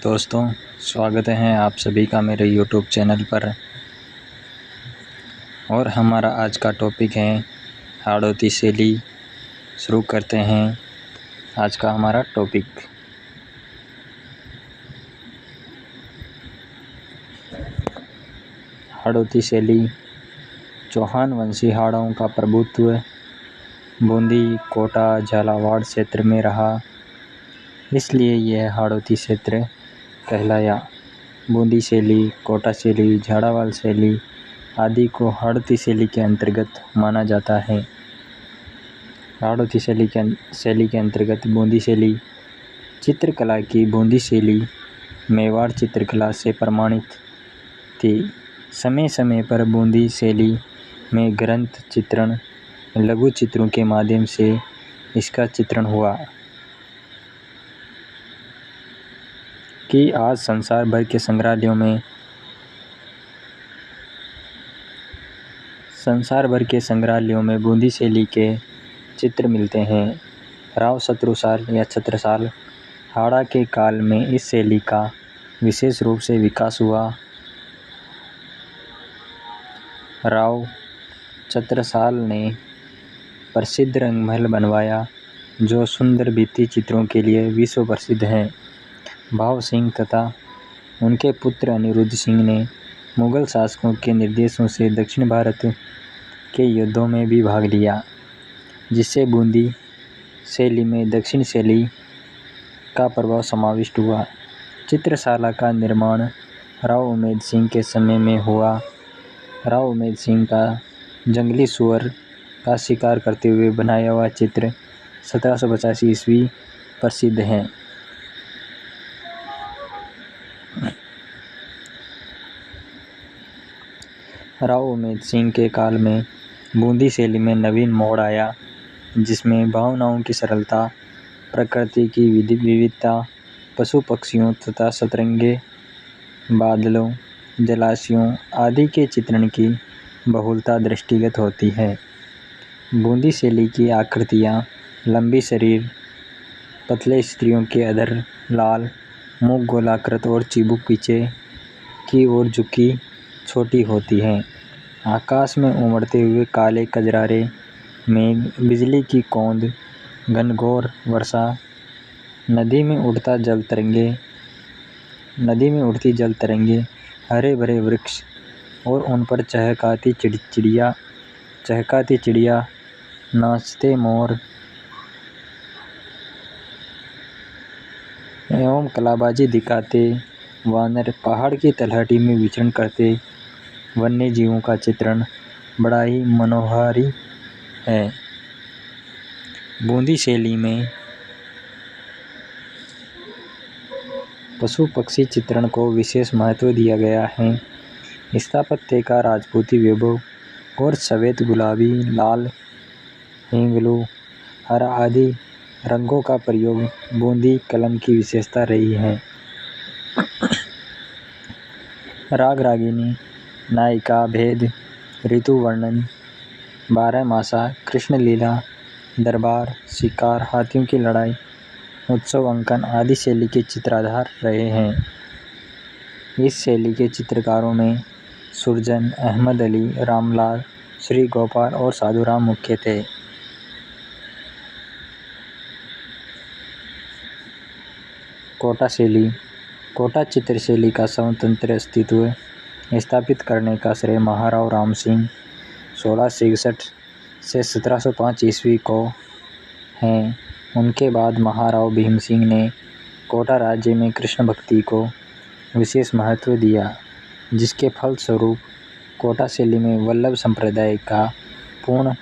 दोस्तों, स्वागत है आप सभी का मेरे YouTube चैनल पर। और हमारा आज का टॉपिक है हाड़ौती शैली। शुरू करते हैं आज का हमारा टॉपिक। हाड़ौती शैली चौहान वंशी हाड़ों का प्रभुत्व बूंदी, कोटा, झालावाड़ क्षेत्र में रहा, इसलिए यह हाड़ौती क्षेत्र कहलाया। बूंदी शैली, कोटा शैली, झालावाड़ शैली आदि को हाड़ौती शैली के अंतर्गत माना जाता है। हाड़ौती शैली के अंतर्गत बूंदी शैली चित्रकला की बूंदी शैली मेवाड़ चित्रकला से प्रमाणित थी। समय समय पर बूंदी शैली में ग्रंथ चित्रण, लघु चित्रों के माध्यम से इसका चित्रण हुआ कि आज संसार भर के संग्रहालयों में बूंदी शैली के चित्र मिलते हैं। राव शत्रुसाल या छत्रसाल हाड़ा के काल में इस शैली का विशेष रूप से विकास हुआ। राव छत्रसाल ने प्रसिद्ध रंगमहल बनवाया जो सुंदर भित्ति चित्रों के लिए विश्व प्रसिद्ध है। भाव सिंह तथा उनके पुत्र अनिरुद्ध सिंह ने मुगल शासकों के निर्देशों से दक्षिण भारत के युद्धों में भी भाग लिया, जिससे बूंदी शैली में दक्षिण शैली का प्रभाव समाविष्ट हुआ। चित्रशाला का निर्माण राव उमेद सिंह के समय में हुआ। राव उमेद सिंह का जंगली सुअर का शिकार करते हुए बनाया हुआ चित्र 1785 ईस्वी प्रसिद्ध है। राव उमेद सिंह के काल में बूंदी शैली में नवीन मोड़ आया, जिसमें भावनाओं की सरलता, प्रकृति की विविधता, पशु पक्षियों तथा सतरंगे बादलों, जलाशयों आदि के चित्रण की बहुलता दृष्टिगत होती है। बूंदी शैली की आकृतियाँ लंबी शरीर, पतले स्त्रियों के अधर, लाल मुख गोलाकृत और चिबुक पीछे की ओर झुकी छोटी होती हैं। आकाश में उमड़ते हुए काले कजरारे मेघ, बिजली की कौंद, घनघोर वर्षा, नदी में उड़ती जल तरंगे, हरे भरे वृक्ष और उन पर चहकाती चिड़िया, नाचते मोर एवं कलाबाजी दिखाते वानर, पहाड़ की तलहटी में विचरण करते वन्य जीवों का चित्रण बड़ा ही मनोहारी है। बूंदी शैली में पशु पक्षी चित्रण को विशेष महत्व दिया गया है। स्थापत्य का राजपूती वैभव और सफेद, गुलाबी, लाल, हिंगलू, हरा आदि रंगों का प्रयोग बूंदी कलम की विशेषता रही है। राग रागिनी, नायिका भेद, ऋतु वर्णन, बारहमासा, कृष्ण लीला, दरबार, शिकार, हाथियों की लड़ाई, उत्सव अंकन आदि शैली के चित्राधार रहे हैं। इस शैली के चित्रकारों में सुरजन, अहमद अली, रामलाल, श्री गोपाल और साधुराम मुख्य थे। कोटा शैली। कोटा चित्र शैली का स्वतंत्र अस्तित्व स्थापित करने का श्रेय महाराव राम सिंह 1661 से 1705 ईस्वी को है। उनके बाद महाराव भीम सिंह ने कोटा राज्य में कृष्ण भक्ति को विशेष महत्व दिया, जिसके फलस्वरूप कोटा शैली में वल्लभ संप्रदाय का पूर्ण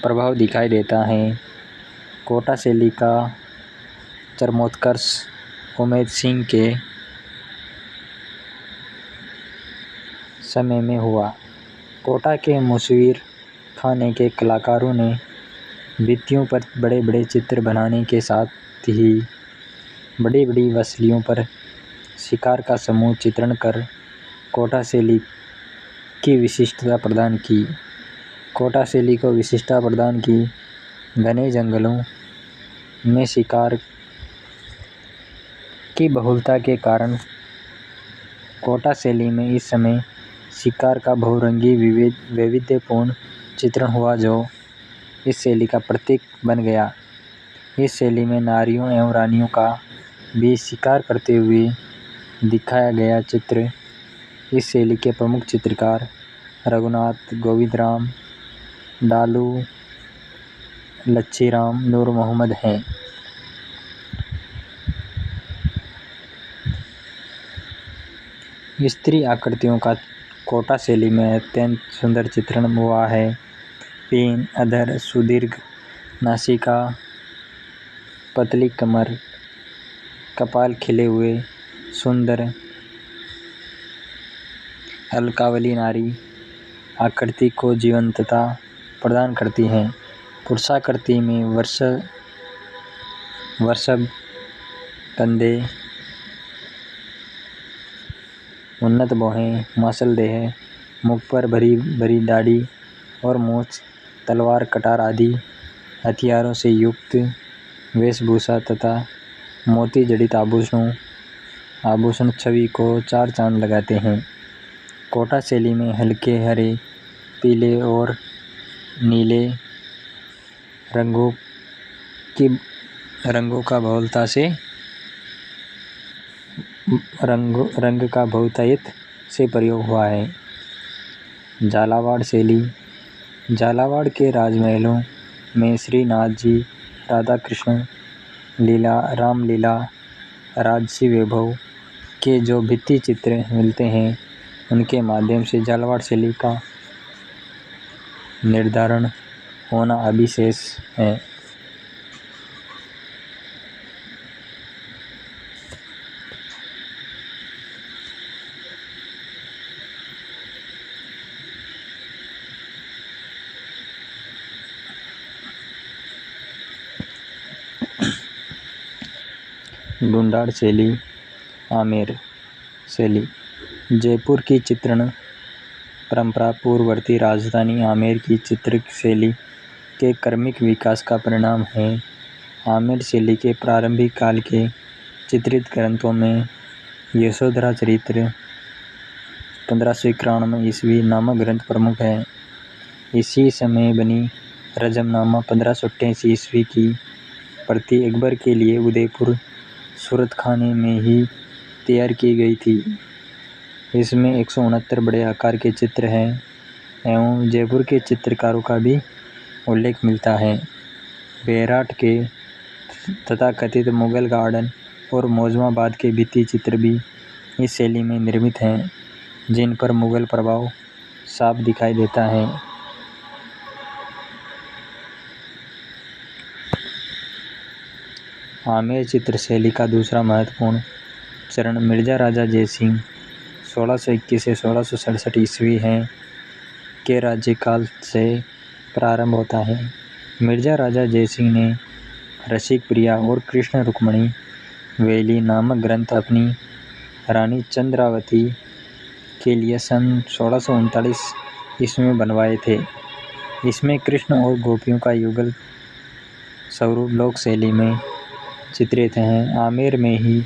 प्रभाव दिखाई देता है। कोटा शैली का चरमोत्कर्ष उमेद सिंह के समय में हुआ। कोटा के मुसव्विर खाने के कलाकारों ने भित्तियों पर बड़े बड़े चित्र बनाने के साथ ही बड़ी बड़ी वसलियों पर शिकार का समूह चित्रण कर कोटा शैली की विशिष्टता प्रदान की। कोटा शैली को विशिष्टता प्रदान की घने जंगलों में शिकार की बहुलता के कारण कोटा शैली में इस समय शिकार का बहुरंगी वैविध्यपूर्ण चित्रण हुआ, जो इस शैली का प्रतीक बन गया। इस शैली में नारियों एवं रानियों का भी शिकार करते हुए दिखाया गया चित्र। इस शैली के प्रमुख चित्रकार रघुनाथ, गोविंदराम, डालू, लच्छीराम, नूर मोहम्मद हैं। स्त्री आकृतियों का कोटा शैली में अत्यंत सुंदर चित्रण हुआ है। पीन, अधर, सुदीर्घ नासिका, पतली कमर, कपाल खिले हुए, सुंदर अलकावली नारी आकृति को जीवंतता प्रदान करती हैं। पुरुषाकृति में वृषभ, कंधे, उन्नत भौहें, मांसल देह, मुख पर भरी भरी दाढ़ी और मूछ, तलवार, कटार आदि हथियारों से युक्त वेशभूषा तथा मोती जड़ित आभूषण छवि को चार चांद लगाते हैं। कोटा शैली में हल्के हरे, पीले और नीले रंगों का बहुतायत से प्रयोग हुआ है। झालावाड़ शैली। झालावाड़ के राजमहलों में श्रीनाथ जी, राधा कृष्ण लीला, रामलीला, राजसी वैभव के जो भित्ति चित्र मिलते हैं, उनके माध्यम से झालावाड़ शैली का निर्धारण होना अविशेष है। ढूंढाड़ शैली। आमेर शैली। जयपुर की चित्रण परंपरा पूर्ववर्ती राजधानी आमेर की चित्र शैली के क्रमिक विकास का परिणाम है। आमेर शैली के प्रारंभिक काल के चित्रित ग्रंथों में यशोधरा चरित्र 1591 ईस्वी नामक ग्रंथ प्रमुख है। इसी समय बनी रजमनामा 1588 ईस्वी की प्रति अकबर के लिए उदयपुर सूरत खाने में ही तैयार की गई थी। इसमें 169 बड़े आकार के चित्र हैं एवं जयपुर के चित्रकारों का भी उल्लेख मिलता है। बेराट के तथाकथित मुगल गार्डन और मौजमाबाद के भित्ति चित्र भी इस शैली में निर्मित हैं, जिन पर मुगल प्रभाव साफ दिखाई देता है। आमेर चित्र शैली का दूसरा महत्वपूर्ण चरण मिर्जा राजा जयसिंह 1621 से 1667 ईस्वी के राज्यकाल से प्रारंभ होता है। मिर्जा राजा जयसिंह ने रसिक प्रिया और कृष्ण रुक्मणी वेली नामक ग्रंथ अपनी रानी चंद्रावती के लिए सन 1639 ईस्वी में बनवाए थे। इसमें कृष्ण और गोपियों का युगल स्वरूप लोक शैली में चित्रित हैं। आमेर में ही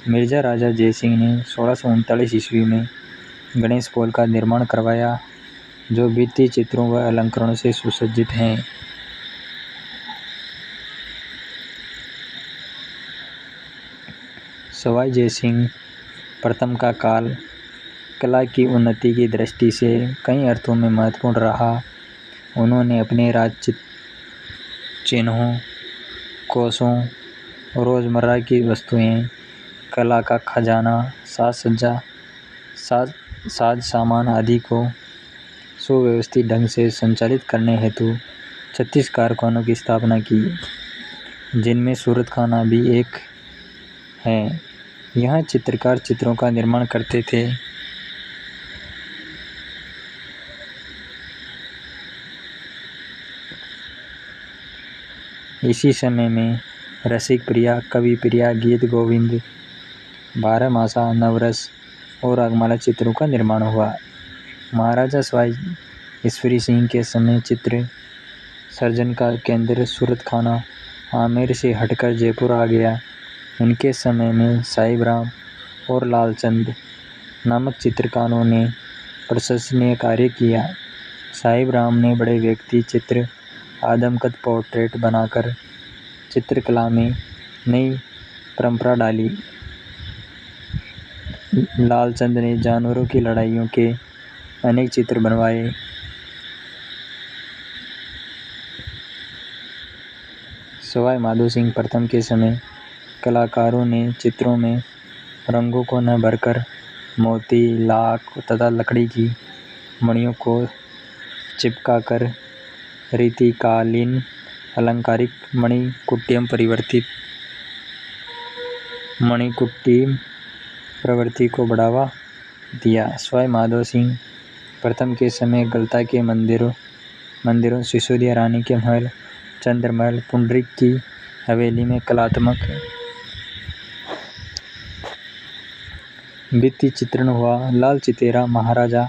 मिर्जा राजा जयसिंह ने 1639 ईस्वी में गणेश पोल का निर्माण करवाया, जो भित्ति चित्रों व अलंकरणों से सुसज्जित हैं। सवाई जयसिंह प्रथम का काल कला की उन्नति की दृष्टि से कई अर्थों में महत्वपूर्ण रहा। उन्होंने अपने राज चिन्हों, कोशों, रोजमर्रा की वस्तुएं, कला का खजाना, साज सामान आदि को सुव्यवस्थित ढंग से संचालित करने हेतु 36 कारखानों की स्थापना की, जिनमें सूरत खाना भी एक है। यहाँ चित्रकार चित्रों का निर्माण करते थे। इसी समय में रसिक प्रिया, कवि प्रिया, गीत गोविंद, 12 मासा, नवरस और रागमाला चित्रों का निर्माण हुआ। महाराजा सवाई ईश्वरी सिंह के समय चित्र सर्जन का केंद्र सूरत खाना आमेर से हटकर जयपुर आ गया। उनके समय में साहिब राम और लालचंद नामक चित्रकारों ने प्रशंसनीय कार्य किया। साहिब राम ने बड़े व्यक्ति चित्र, आदमकद पोर्ट्रेट बनाकर चित्रकला में नई परंपरा डाली। लालचंद ने जानवरों की लड़ाइयों के अनेक चित्र बनवाए। सवाई माधो सिंह प्रथम के समय कलाकारों ने चित्रों में रंगों को न भरकर मोती, लाख तथा लकड़ी की मणियों को चिपकाकर रीतिकालीन अलंकारिक मणिकुट्टी प्रवृत्ति को बढ़ावा दिया। सवाई माधो सिंह प्रथम के समय गलता के मंदिरों सिसोदिया रानी के महल, चंद्रमहल, पुंडरीक की हवेली में कलात्मक भित्ति चित्रण हुआ। लाल चितेरा महाराजा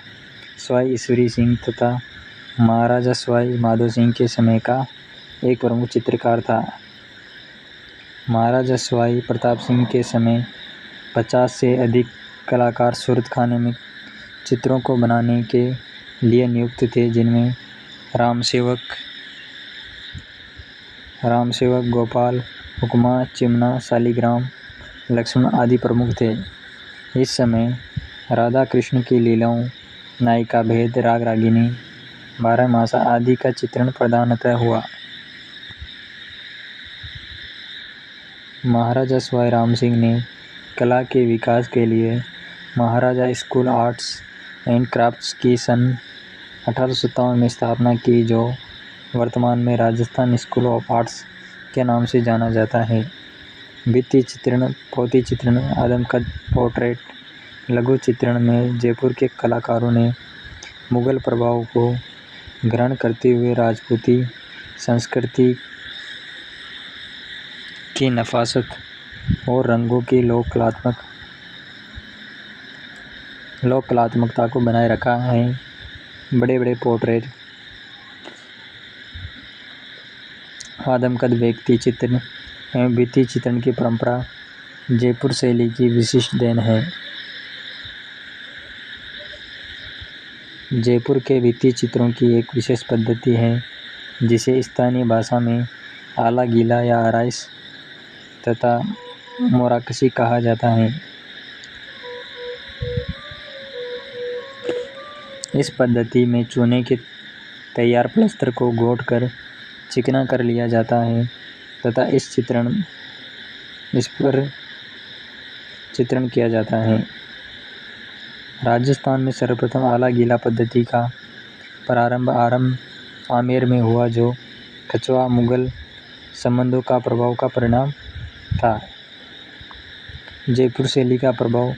सवाई ईश्वरी सिंह तथा महाराजा सवाई माधो सिंह के समय का एक प्रमुख चित्रकार था। महाराजा सवाई प्रताप सिंह के समय 50 से अधिक कलाकार सूरत खाने में चित्रों को बनाने के लिए नियुक्त थे, जिनमें रामसेवक, गोपाल, हुक्मा, चिमना, शालिग्राम, लक्ष्मण आदि प्रमुख थे। इस समय राधा कृष्ण की लीलाओं, नायिका भेद, राग रागिनी, 12 मासा आदि का चित्रण प्रधानतः हुआ। महाराजा सवाई राम सिंह ने कला के विकास के लिए महाराजा स्कूल आर्ट्स एंड क्राफ्ट्स की सन 1857 में स्थापना की, जो वर्तमान में राजस्थान स्कूल ऑफ आर्ट्स के नाम से जाना जाता है। भित्ति चित्रण, पोती चित्रण, आदमकद पोर्ट्रेट, लघु चित्रण में जयपुर के कलाकारों ने मुगल प्रभाव को ग्रहण करते हुए राजपूती संस्कृति की नफासत और रंगों की लोक कलात्मकता को बनाए रखा है। बड़े बड़े पोर्ट्रेट, आदमकद व्यक्ति चित्रण एवं भित्ति चित्रण की परंपरा जयपुर शैली की विशिष्ट देन है। जयपुर के भित्ति चित्रों की एक विशेष पद्धति है, जिसे स्थानीय भाषा में आला गीला या आराइस तथा मोराकसी कहा जाता है। इस पद्धति में चूने के तैयार प्लास्टर को घोटकर चिकना कर लिया जाता है तथा इस पर चित्रण किया जाता है। राजस्थान में सर्वप्रथम आला गीला पद्धति का प्रारंभ आमेर में हुआ, जो कछवा मुगल संबंधों का प्रभाव का परिणाम था। जयपुर शैली का प्रभाव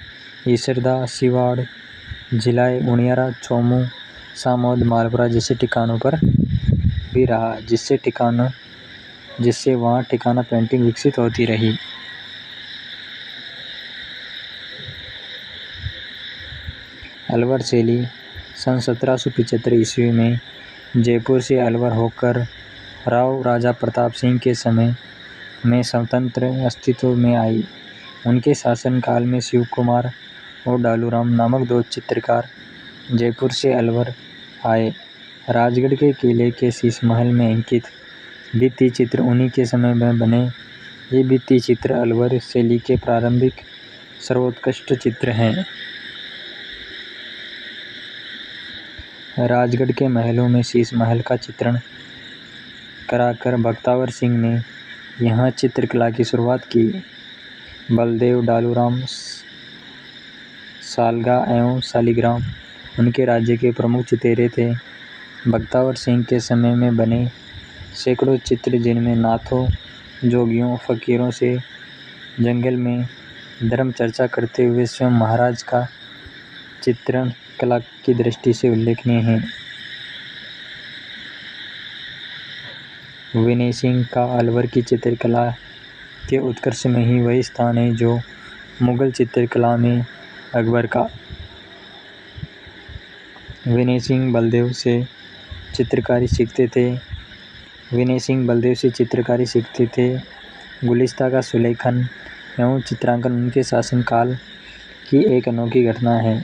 ईसरदा, सिवाड़, झिलाई, उनियारा, चौमू, सामोद, मालपुरा जैसे ठिकानों पर भी रहा, जिससे वहाँ ठिकाना पेंटिंग विकसित होती रही। अलवर शैली सन 1775 ईस्वी में जयपुर से अलवर होकर राव राजा प्रताप सिंह के समय में स्वतंत्र अस्तित्व में आई। उनके शासनकाल में शिव कुमार और डालूराम नामक 2 चित्रकार जयपुर से अलवर आए। राजगढ़ के किले के शीश महल में अंकित भित्ति चित्र उन्हीं के समय में बने। ये भित्ति चित्र अलवर शैली के प्रारंभिक सर्वोत्कृष्ट चित्र हैं। राजगढ़ के महलों में शीश महल का चित्रण कराकर बख्तावर सिंह ने यहाँ चित्रकला की शुरुआत की। बलदेव, डालूराम, सालगा एवं शालिग्राम उनके राज्य के प्रमुख चितेरे थे। बख्तावर सिंह के समय में बने सैकड़ों चित्र, जिनमें नाथों, जोगियों, फकीरों से जंगल में धर्म चर्चा करते हुए स्वयं महाराज का चित्रण कला की दृष्टि से उल्लेखनीय है। विनय सिंह का अलवर की चित्रकला के उत्कर्ष में ही वही स्थान है जो मुगल चित्रकला में अकबर का। विनय सिंह बलदेव से चित्रकारी सीखते थे। गुलिस्ता का सुलेखन एवं चित्रांकन उनके शासनकाल की एक अनोखी घटना है।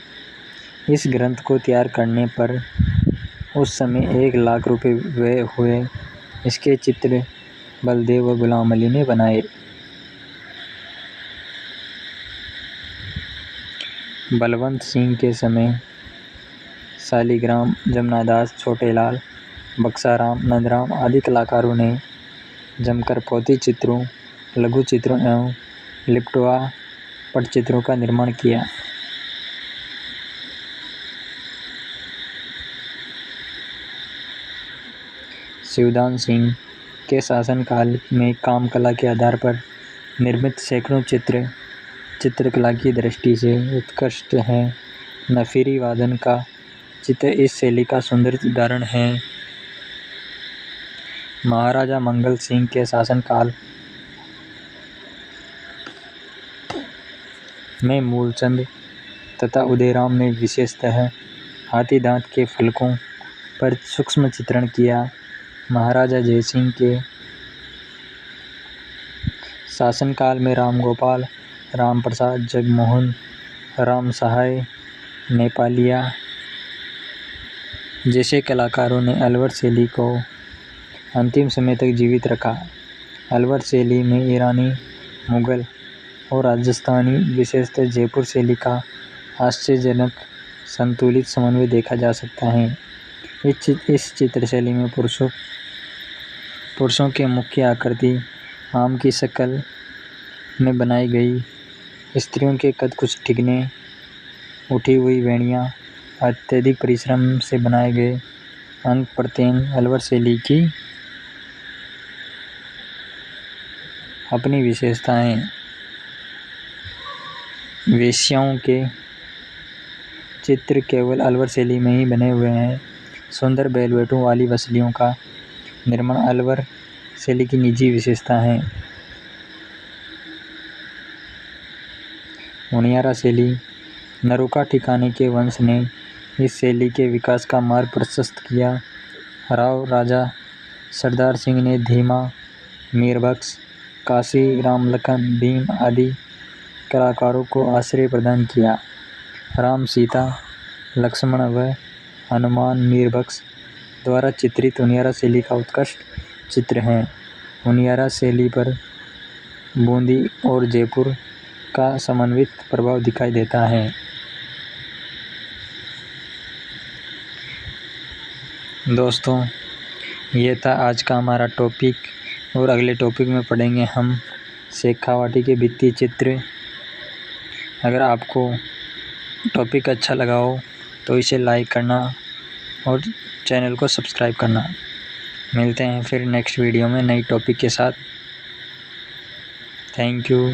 इस ग्रंथ को तैयार करने पर उस समय 1 लाख रुपए व्यय हुए। इसके चित्र बलदेव व गुलाम अली ने बनाए। बलवंत सिंह के समय शालिग्राम, जमनादास, छोटेलाल, बक्साराम, नंदराम आदि कलाकारों ने जमकर पोथी चित्रों, लघु चित्रों एवं लिपटवा पटचित्रों का निर्माण किया। शिवदान सिंह के शासनकाल में काम कला के आधार पर निर्मित सैकड़ों चित्र चित्रकला की दृष्टि से उत्कृष्ट हैं। नफीरी वादन का चित्र इस शैली का सुंदर उदाहरण है। महाराजा मंगल सिंह के शासनकाल में मूलचंद तथा उदयराम ने विशेषतः हाथी दांत के फलकों पर सूक्ष्म चित्रण किया। महाराजा जयसिंह के शासनकाल में रामगोपाल, रामप्रसाद, जगमोहन, राम सहाय, नेपालिया जैसे कलाकारों ने अलवर शैली को अंतिम समय तक जीवित रखा। अलवर शैली में ईरानी, मुगल और राजस्थानी, विशेषतः जयपुर शैली का आश्चर्यजनक संतुलित समन्वय देखा जा सकता है। इस चित्र शैली में पुरुषों के मुख्य आकृति आम की शक्ल में बनाई गई, स्त्रियों के कद कुछ ठिकने, उठी हुई वेणियाँ, अत्यधिक परिश्रम से बनाए गए अंग प्रत्यंग अलवर शैली की अपनी विशेषताएं। वेश्याओं के चित्र केवल अलवर शैली में ही बने हुए हैं। सुंदर बैलवेटों वाली वसलियों का निर्माण अलवर शैली की निजी विशेषता है। हुनियारा शैली। नरुका ठिकाने के वंश ने इस शैली के विकास का मार्ग प्रशस्त किया। राव राजा सरदार सिंह ने धीमा, मीरबख्श, काशी राम, लखन, भीम आदि कलाकारों को आश्रय प्रदान किया। राम, सीता, लक्ष्मण व हनुमान मीरबख्श द्वारा चित्रित हुनियारा शैली का उत्कृष्ट चित्र हैं। हुनियारा शैली पर बूंदी और जयपुर का समन्वित प्रभाव दिखाई देता है। दोस्तों, ये था आज का हमारा टॉपिक और अगले टॉपिक में पढ़ेंगे हम शेखावाटी के भित्ति चित्र। अगर आपको टॉपिक अच्छा लगा हो तो इसे लाइक करना और चैनल को सब्सक्राइब करना। मिलते हैं फिर नेक्स्ट वीडियो में नई टॉपिक के साथ। Thank you.